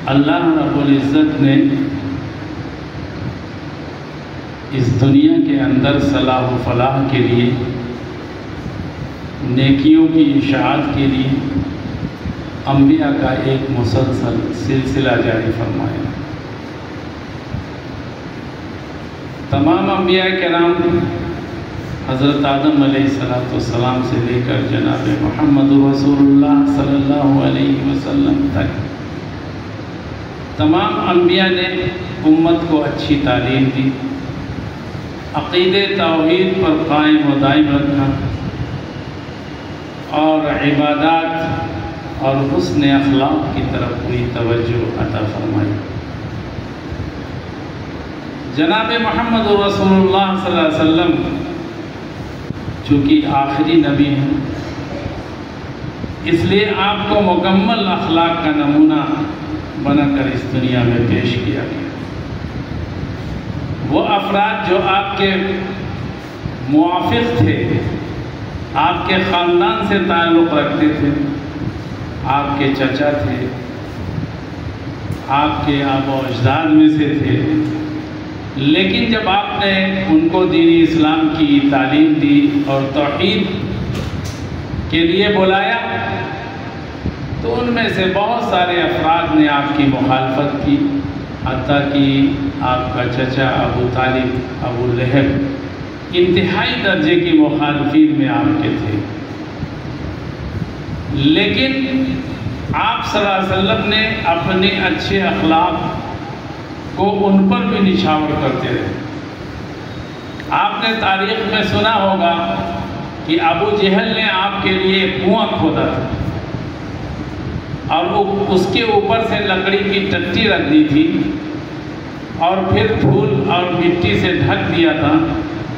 اللہ رب العزت نے اس دنیا کے اندر صلاح و فلاح کے لیے، نیکیوں کی اشاعت کے لیے انبیاء کا ایک مسلسل سلسلہ جاری فرمایا۔ تمام انبیاء کرام حضرت آدم علیہ السلام سے لے کر جناب محمد رسول اللہ صلی اللہ علیہ وسلم تک تمام انبیاء نے امت کو اچھی تعلیم دی، عقیدے توحید پر قائم و دائم رکھا اور عبادات اور حسن اخلاق کی طرف پوری توجہ عطا فرمائی۔ جناب محمد رسول اللہ صلی اللہ علیہ وسلم چونکہ آخری نبی ہیں، اس لیے آپ کو مکمل اخلاق کا نمونہ بنا کر اس دنیا میں پیش کیا گیا۔ وہ افراد جو آپ کے موافق تھے، آپ کے خاندان سے تعلق رکھتے تھے، آپ کے چچا تھے، آپ کے آبا و اجداد میں سے تھے، لیکن جب آپ نے ان کو دین اسلام کی تعلیم دی اور توحید کے لیے بلایا تو ان میں سے بہت سارے افراد نے آپ کی مخالفت کی، حتیٰ کہ آپ کا چچا ابو طالب، ابو لہب انتہائی درجے کی مخالفین میں آپ کے تھے، لیکن آپ صلی اللہ علیہ وسلم نے اپنے اچھے اخلاق کو ان پر بھی نچھاور کرتے رہے۔ آپ نے تاریخ میں سنا ہوگا کہ ابو جہل نے آپ کے لیے کنواں کھودا تھا اور وہ اس کے اوپر سے لکڑی کی ٹٹی رکھ دی تھی اور پھر دھول اور مٹی سے ڈھک دیا تھا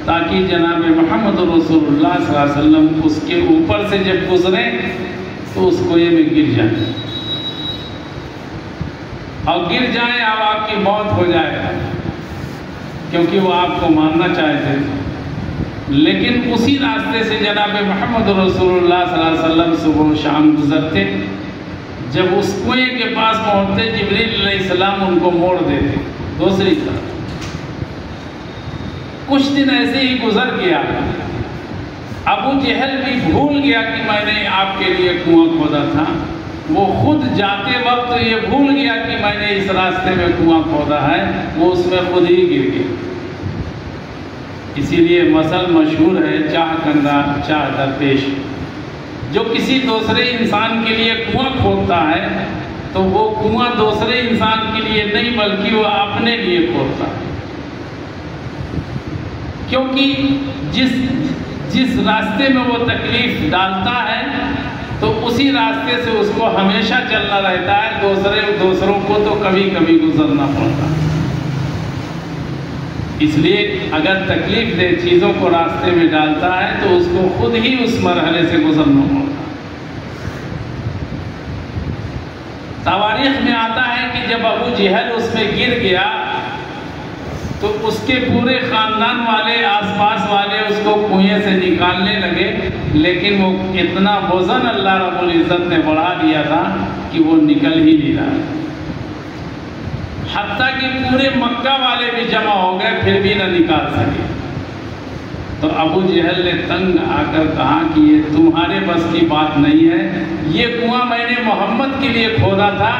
تاکہ جناب محمد رسول اللہ صلی اللہ علیہ وسلم اس کے اوپر سے جب گزریں تو اس کنویں میں گر جائیں اور گر جائیں اب آپ کی موت ہو جائے، کیونکہ وہ آپ کو مارنا چاہتے تھے۔ لیکن اسی راستے سے جناب محمد رسول اللہ صلی اللہ علیہ وسلم صبح و شام گزرتے، جب اس کنویں کے پاس پہنچتے جبریل علیہ السلام ان کو موڑ دیتے دوسری طرف۔ کچھ دن ایسے ہی گزر گیا، ابو جہل بھی بھول گیا کہ میں نے آپ کے لیے کنواں کھودا تھا، وہ خود جاتے وقت یہ بھول گیا کہ میں نے اس راستے میں کنواں کھودا ہے، وہ اس میں خود ہی گر گیا۔ اسی لیے مثل مشہور ہے، چاہ کندہ چاہ درپیش۔ جو کسی دوسرے انسان کے لیے کنواں کھودتا ہے تو وہ کنواں دوسرے انسان کے لیے نہیں بلکہ وہ اپنے لیے کھودتا ہے، کیونکہ جس راستے میں وہ تکلیف ڈالتا ہے تو اسی راستے سے اس کو ہمیشہ چلنا رہتا ہے، دوسروں کو تو کبھی کبھی گزرنا پڑتا ہے۔ اس لیے اگر تکلیف دہ چیزوں کو راستے میں ڈالتا ہے تو اس کو خود ہی اس مرحلے سے گزرنا پڑتا ہے۔ تواریخ میں آتا ہے کہ جب ابو جہل اس میں گر گیا تو اس کے پورے خاندان والے، آس پاس والے اس کو کنویں سے نکالنے لگے، لیکن وہ اتنا وزن اللہ رب العزت نے بڑھا دیا تھا کہ وہ نکل ہی نہیں رہا، حتیٰ کہ پورے مکہ والے بھی جمع ہو گئے پھر بھی نہ نکال سکے۔ تو ابو جہل نے تنگ آ کر کہا کہ یہ تمہارے بس کی بات نہیں ہے، یہ کنواں میں نے محمد کے لیے کھودا تھا،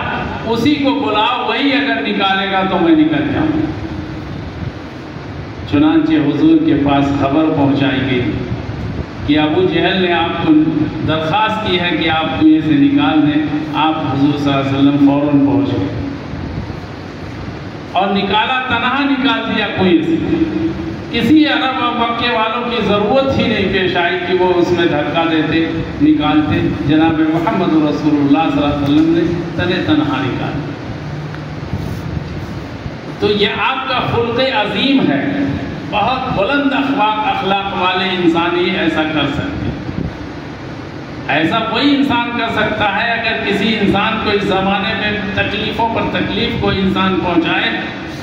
اسی کو بلاؤ، وہی اگر نکالے گا تو میں نکل جاؤں گا۔ چنانچہ حضور کے پاس خبر پہنچائی گئی کہ ابو جہل نے آپ کو درخواست کی ہے کہ آپ کنویں سے نکال دیں۔ آپ حضور صلی اللہ علیہ وسلم فوراً پہنچ گئے اور نکالا، تنہا نکال دیا کنویں سے۔ کسی عرب اور مکے والوں کی ضرورت ہی نہیں پیش آئی کہ وہ اس میں دھکا دیتے نکالتے، جناب محمد رسول اللہ صلی اللہ علیہ وسلم نے تنہا نکال۔ تو یہ آپ کا خلق عظیم ہے، بہت بلند اخلاق والے انسان ہی ایسا کر سکتے ہیں۔ ایسا وہی انسان کر سکتا ہے اگر کسی انسان کو اس زمانے میں تکلیفوں پر تکلیف کو انسان پہنچائے،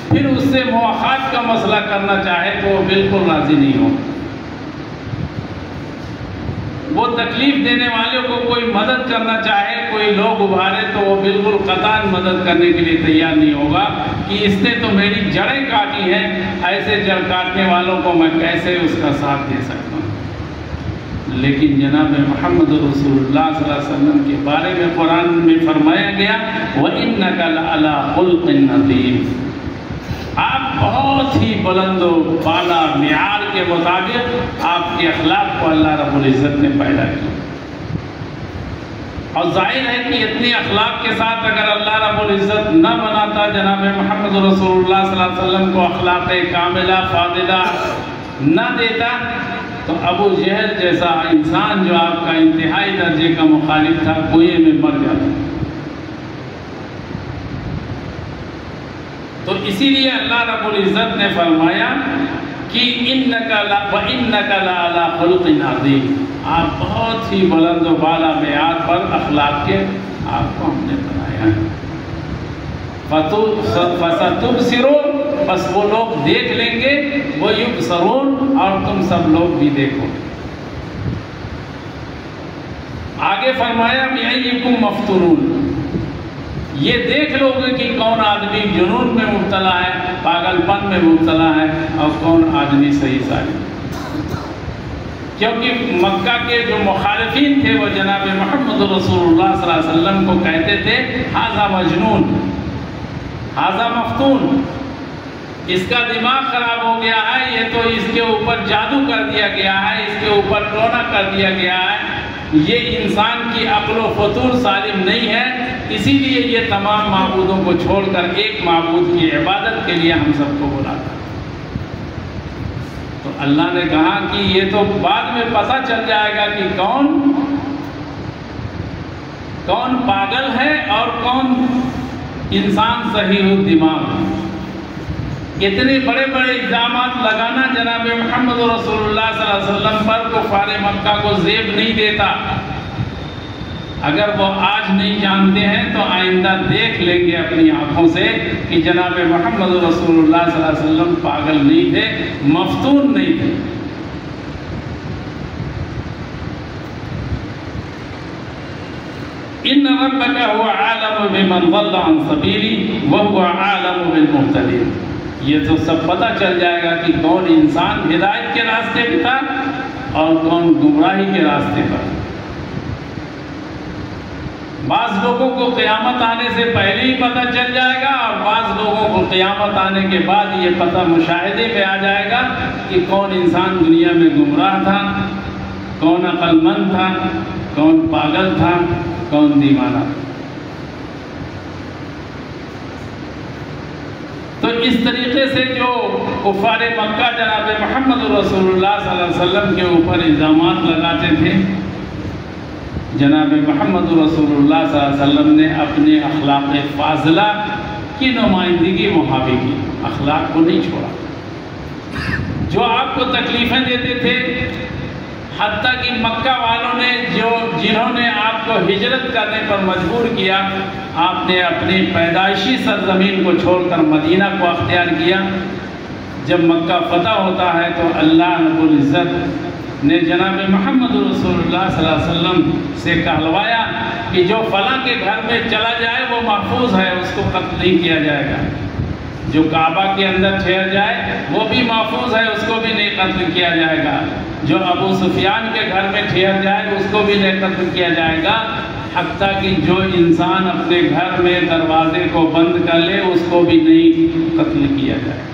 پھر اس سے مواخات کا مسئلہ کرنا چاہے تو وہ بالکل راضی نہیں ہو۔ وہ تکلیف دینے والے کو کوئی مدد کرنا چاہے، کوئی لوگ ابھارے تو وہ بالکل قطعاً مدد کرنے کے لیے تیار نہیں ہوگا کہ اس نے تو میری جڑیں کاٹی ہیں، ایسے جڑ کاٹنے والوں کو میں کیسے اس کا ساتھ دے سکتا ہوں۔ لیکن جناب محمد رسول اللہ صلی اللہ علیہ وسلم کے بارے میں قرآن میں فرمایا گیا وَإِنَّكَ لَعَلَىٰ خُلْقٍ عَظِيمٍ، آپ بہت ہی بلند و بالا معیار کے مطابق آپ کے اخلاق کو اللہ رب العزت نے پیدا کیا، اور ظاہر ہے کہ اتنے اخلاق کے ساتھ اگر اللہ رب العزت نہ بناتا جناب محمد رسول اللہ صلی اللہ علیہ وسلم کو اخلاق کاملہ فاضلہ نہ دیتا تو ابو جہل جیسا انسان جو آپ کا انتہائی درجے کا مخالف تھا کنویں میں مر جاتا۔ تو اسی لیے اللہ رب العزت نے فرمایا کہ وَإِنَّكَ لَعَلَىٰ خُلْقٍ عَظِيمٍ، آپ بہت ہی بلند و بالا معیار پر اخلاق کے آپ کو ہم نے بنایا ہے۔ فَسَتُبْصِرُونَ، بس وہ لوگ دیکھ لیں گے، وَيُبْصَرُونَ، اور تم سب لوگ بھی دیکھو۔ آگے فرمایا بِأَيِّكُمْ مَفْتُونُونَ، یہ دیکھ لو گے کہ کون آدمی جنون میں مبتلا ہے، پاگل پن میں مبتلا ہے، اور کون آدمی صحیح سالم۔ کیونکہ مکہ کے جو مخالفین تھے وہ جناب محمد رسول اللہ صلی اللہ علیہ وسلم کو کہتے تھے ھذا مجنون، ھذا مفتون، اس کا دماغ خراب ہو گیا ہے، یہ تو اس کے اوپر جادو کر دیا گیا ہے، اس کے اوپر ٹونا کر دیا گیا ہے، یہ انسان کی عقل و فطور سالم نہیں ہے، اسی لیے یہ تمام معبودوں کو چھوڑ کر ایک معبود کی عبادت کے لیے ہم سب کو بلاتا۔ تو اللہ نے کہا کہ یہ تو بعد میں پتہ چل جائے گا کہ کون پاگل ہے اور کون انسان صحیح الدماغ ہے۔ اتنے بڑے بڑے الزامات لگانا جناب محمد رسول اللہ صلی اللہ علیہ وسلم پر کفار مکہ کو زیب نہیں دیتا۔ اگر وہ آج نہیں جانتے ہیں تو آئندہ دیکھ لیں گے اپنی آنکھوں سے کہ جناب محمد رسول اللہ صلی اللہ علیہ وسلم پاگل نہیں تھے، مفتون نہیں تھے۔ ان ربک هو عالم بمن ضل عن سبیلہ وهو عالم بالمہتدین، یہ تو سب پتہ چل جائے گا کہ کون انسان ہدایت کے راستے پہ تھا اور کون گمراہی کے راستے پر۔ بعض لوگوں کو قیامت آنے سے پہلے ہی پتہ چل جائے گا، اور بعض لوگوں کو قیامت آنے کے بعد یہ پتہ مشاہدے میں آ جائے گا کہ کون انسان دنیا میں گمراہ تھا، کون عقل مند تھا، کون پاگل تھا، کون دیوانہ تھا۔ تو اس طریقے سے جو کفار مکہ جناب محمد رسول اللہ صلی اللہ علیہ وسلم کے اوپر الزامات لگاتے تھے، جناب محمد رسول اللہ صلی اللہ علیہ وسلم نے اپنے اخلاق فاضلہ کی نمائندگی وہاں بھی کی، اخلاق کو نہیں چھوڑا۔ جو آپ کو تکلیفیں دیتے تھے، حتیٰ کہ مکہ والوں نے جنہوں نے آپ کو ہجرت کرنے پر مجبور کیا، آپ نے اپنی پیدائشی سرزمین کو چھوڑ کر مدینہ کو اختیار کیا۔ جب مکہ فتح ہوتا ہے تو اللہ رب العزت نے جناب محمد رسول اللہ صلی اللہ علیہ وسلم سے کہلوایا کہ جو فلاں کے گھر میں چلا جائے وہ محفوظ ہے، اس کو قتل نہیں کیا جائے گا، جو کعبہ کے اندر ٹھہر جائے وہ بھی محفوظ ہے، اس کو بھی نہیں قتل کیا جائے گا، جو ابو سفیان کے گھر میں ٹھہر جائے اس کو بھی نہیں قتل کیا جائے گا، حتیٰ کہ جو انسان اپنے گھر میں دروازے کو بند کر لے اس کو بھی نہیں قتل کیا جائے گا۔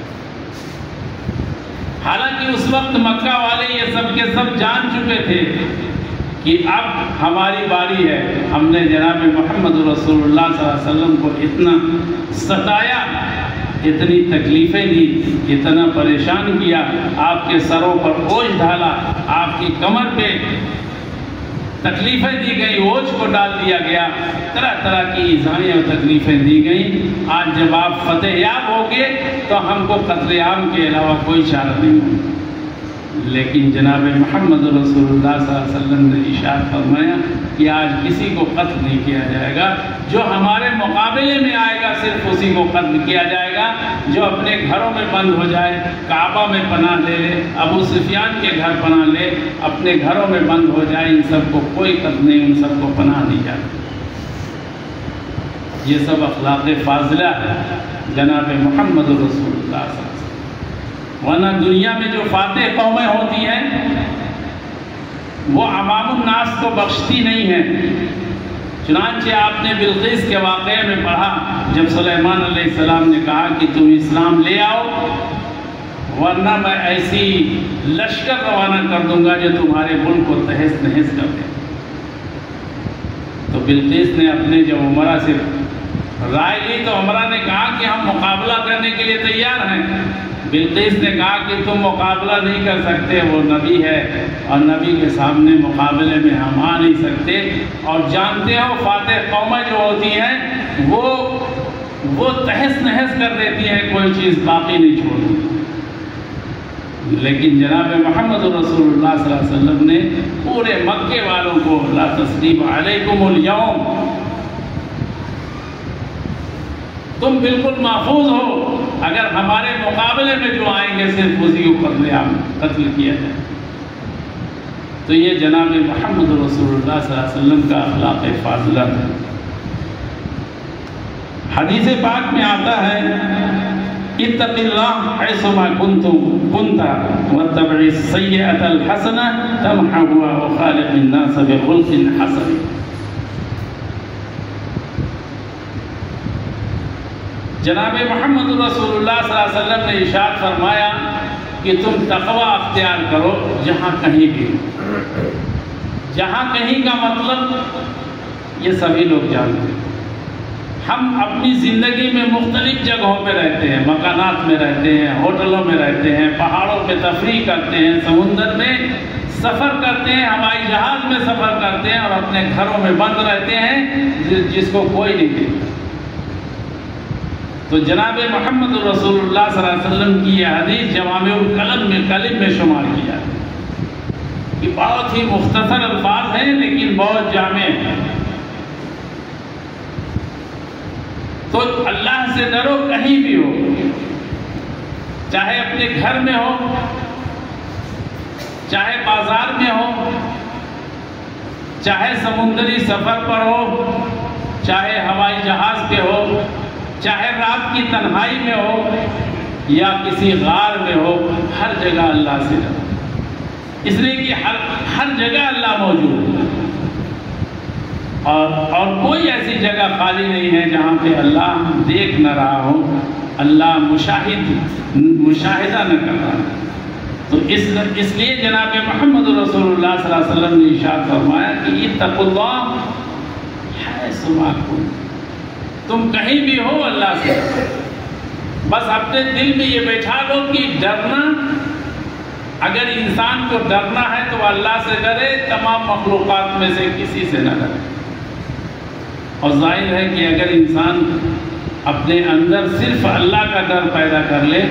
حالانکہ اس وقت مکہ والے یہ سب کے سب جان چکے تھے کہ اب ہماری باری ہے۔ ہم نے جناب محمد رسول اللہ صلی اللہ علیہ وسلم کو اتنا ستایا، اتنی تکلیفیں دی، اتنا پریشان کیا، آپ کے سروں پر بوجھ ڈالا، آپ کی کمر پہ تکلیفیں دی گئی، اوجھ کو ڈال دیا گیا، طرح طرح کی ایذائیں اور تکلیفیں دی گئیں۔ آج جب آپ فتح یاب ہو گے تو ہم کو قتل عام کے علاوہ کوئی چارہ نہیں ہوگا، لیکن جناب محمد رسول اللہ صلی اللہ علیہ وسلم نے ارشاد فرمایا کہ آج کسی کو قتل نہیں کیا جائے گا، جو ہمارے مقابلے میں آئے گا صرف اسی کو قتل کیا جائے گا، جو اپنے گھروں میں بند ہو جائے، کعبہ میں پناہ لے لے، ابو سفیان کے گھر پناہ لے، اپنے گھروں میں بند ہو جائے، ان سب کو کوئی قتل نہیں، ان سب کو پناہ دی جاتی۔ یہ سب اخلاق فاضلہ ہے جناب محمد رسول اللہ صلی اللہ علیہ وسلم۔ ورنہ دنیا میں جو فاتح قومیں ہوتی ہیں وہ عوام الناس کو بخشتی نہیں ہیں۔ چنانچہ آپ نے بلقیس کے واقعے میں پڑھا، جب سلیمان علیہ السلام نے کہا کہ تم اسلام لے آؤ ورنہ میں ایسی لشکر روانہ کر دوں گا جو تمہارے ملک کو تہس نہس کر دے۔ تو بلقیس نے اپنے جب عمرہ سے رائے لی تو عمرہ نے کہا کہ ہم مقابلہ کرنے کے لیے تیار ہیں۔ بلقیس نے کہا کہ تم مقابلہ نہیں کر سکتے، وہ نبی ہے اور نبی کے سامنے مقابلے میں ہم آ نہیں سکتے، اور جانتے ہو فاتح قومیں جو ہوتی ہیں وہ تہس نہس کر دیتی ہیں، کوئی چیز باقی نہیں چھوڑتی۔ لیکن جناب محمد رسول اللہ صلی اللہ علیہ وسلم نے پورے مکے والوں کو لا تثریب علیکم اليوم، تم بالکل محفوظ ہو، اگر ہمارے مقابلے میں جو آئیں گے صرف اسی کو قتل کیا جائے۔ تو یہ جناب محمد رسول اللہ صلی اللہ علیہ وسلم کا اخلاق فاضلہ ہے۔ حدیث پاک میں آتا ہے اتق اللہ حیثما کنت واتبع السیئۃ الحسنہ تمحها وخالق الناس بخلق حسن۔ جناب محمد رسول اللہ صلی اللہ علیہ وسلم نے ارشاد فرمایا کہ تم تقوی اختیار کرو جہاں کہیں بھی۔ جہاں کہیں کا مطلب یہ سبھی لوگ جانتے ہیں۔ ہم اپنی زندگی میں مختلف جگہوں پہ رہتے ہیں، مکانات میں رہتے ہیں، ہوٹلوں میں رہتے ہیں، پہاڑوں پہ تفریح کرتے ہیں، سمندر میں سفر کرتے ہیں، ہوائی جہاز میں سفر کرتے ہیں، اور اپنے گھروں میں بند رہتے ہیں جس کو کوئی نہیں دیکھتا۔ تو جناب محمد رسول اللہ صلی اللہ علیہ وسلم کی یہ حدیث جوامع الکلم میں شمار کیا ہے۔ یہ بہت ہی مختصر الفاظ ہیں لیکن بہت جامع ہیں۔ تو اللہ سے ڈرو کہیں بھی ہو، چاہے اپنے گھر میں ہو، چاہے بازار میں ہو، چاہے سمندری سفر پر ہو، چاہے ہوائی جہاز پہ ہو، چاہے رات کی تنہائی میں ہو یا کسی غار میں ہو، ہر جگہ اللہ سے ڈرو، اس لیے کہ ہر جگہ اللہ موجود ہے، اور کوئی ایسی جگہ خالی نہیں ہے جہاں پہ اللہ دیکھ نہ رہا ہو، اللہ مشاہدہ نہ کر رہا ہے۔ تو اس لیے جناب محمد رسول اللہ صلی اللہ علیہ وسلم نے ارشاد فرمایا کہ اتقوا اللہ حیث ما کنتم، تم کہیں بھی ہو اللہ سے بس اپنے دل میں یہ بیٹھا لو کہ ڈرنا، اگر انسان کو ڈرنا ہے تو اللہ سے ڈرے، تمام مخلوقات میں سے کسی سے نہ ڈرے۔ اور ظاہر ہے کہ اگر انسان اپنے اندر صرف اللہ کا ڈر پیدا کر لے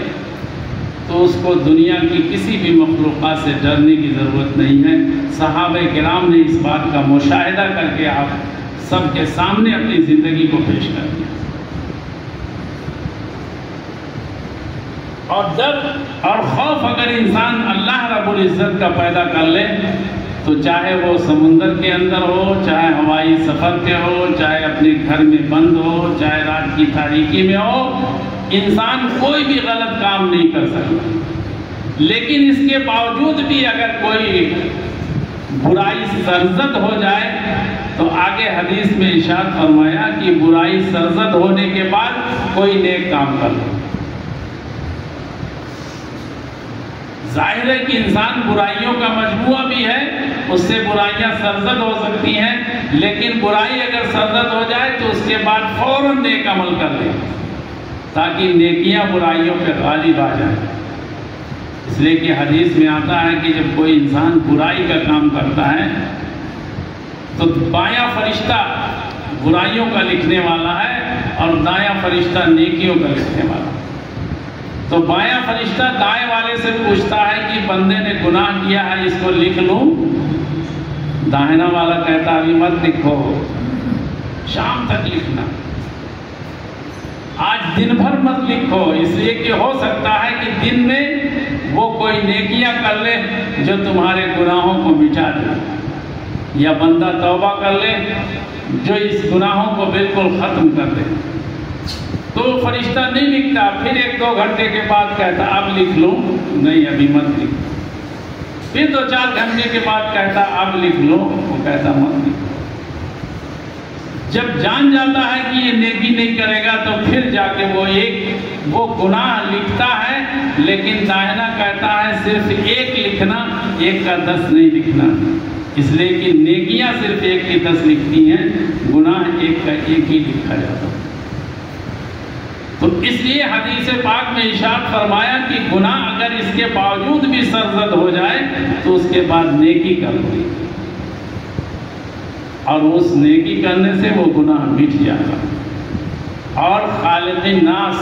تو اس کو دنیا کی کسی بھی مخلوقات سے ڈرنے کی ضرورت نہیں ہے۔ صحابہ کرام نے اس بات کا مشاہدہ کر کے آپ سب کے سامنے اپنی زندگی کو پیش کر دیا۔ اور ڈر اور خوف اگر انسان اللہ رب العزت کا پیدا کر لے تو چاہے وہ سمندر کے اندر ہو، چاہے ہوائی سفر پہ ہو، چاہے اپنے گھر میں بند ہو، چاہے رات کی تاریکی میں ہو، انسان کوئی بھی غلط کام نہیں کر سکتا۔ لیکن اس کے باوجود بھی اگر کوئی برائی سرزد ہو جائے تو آگے حدیث میں ارشاد فرمایا کہ برائی سرزد ہونے کے بعد کوئی نیک کام کر لو۔ ظاہر ہے کہ انسان برائیوں کا مجموعہ بھی ہے، اس سے برائیاں سرزد ہو سکتی ہیں، لیکن برائی اگر سرزد ہو جائے تو اس کے بعد فوراً نیک عمل کر لے تاکہ نیکیاں برائیوں پہ غالب آ جائیں۔ اس لیے کہ حدیث میں آتا ہے کہ جب کوئی انسان برائی کا کام کرتا ہے تو بایاں فرشتہ برائیوں کا لکھنے والا ہے اور دایاں فرشتہ نیکیوں کا لکھنے والا ہے۔ تو بایاں فرشتہ دائیں والے سے پوچھتا ہے کہ بندے نے گناہ کیا ہے، اس کو لکھ لوں؟ داہنا والا کہتا ابھی مت لکھو، شام تک لکھنا، آج دن بھر مت لکھو، اس لیے کہ ہو سکتا ہے کہ دن میں وہ کوئی نیکیاں کر لے جو تمہارے گناہوں کو مٹا دے، یا بندہ توبہ کر لے جو اس گناہوں کو بالکل ختم کر دے۔ تو فرشتہ نہیں لکھتا، پھر 1-2 گھنٹے کے بعد کہتا اب لکھ لوں؟ نہیں ابھی مت لکھ۔ پھر 2-4 گھنٹے کے بعد کہتا اب لکھ لوں؟ وہ کہتا مت لکھ۔ جب جان جاتا ہے کہ یہ نیکی نہیں کرے گا تو پھر جا کے وہ گناہ لکھتا ہے، لیکن داہنا کہتا ہے صرف 1 لکھنا، 1 کا 10 نہیں لکھنا، اس لیے کہ نیکیاں صرف 1 کی 10 لکھتی ہیں، گناہ 1 کا 1 ہی لکھا جاتا ہے۔ تو اس لیے حدیث پاک میں ارشاد فرمایا کہ گناہ اگر اس کے باوجود بھی سرزد ہو جائے تو اس کے بعد نیکی کر لو، اور اس نیکی کرنے سے وہ گناہ مٹ جاتا، اور خالق الناس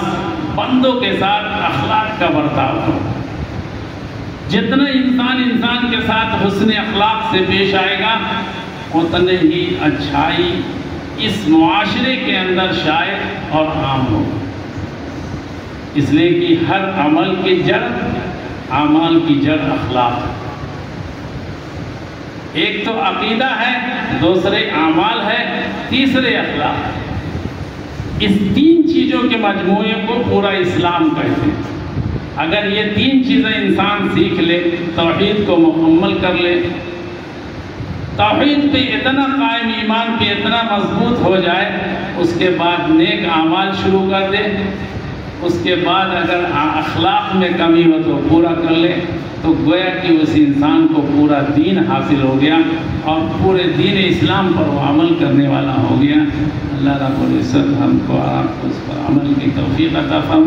بندوں کے ساتھ اخلاق کا برتاؤ کرو۔ جتنا انسان کے ساتھ حسن اخلاق سے پیش آئے گا اتنے ہی اچھائی اس معاشرے کے اندر شائع اور عام ہوگا۔ اس لیے کہ ہر عمل کی جڑ، اعمال کی جڑ اخلاق ہے۔ ایک تو عقیدہ ہے، دوسرے اعمال ہے، تیسرے اخلاق ہے۔ اس 3 چیزوں کے مجموعے کو پورا اسلام کہتے ہیں۔ اگر یہ 3 چیزیں انسان سیکھ لے، توحید کو مکمل کر لے، توحید پہ اتنا قائم، ایمان پہ اتنا مضبوط ہو جائے، اس کے بعد نیک اعمال شروع کر دے، اس کے بعد اگر اخلاق میں کمی ہو تو پورا کر لے، تو گویا کہ اس انسان کو پورا دین حاصل ہو گیا اور پورے دین اسلام پر وہ عمل کرنے والا ہو گیا۔ اللہ رب العزت ہم کو آپ کو اس پر عمل کی توفیق عطا فرمائے۔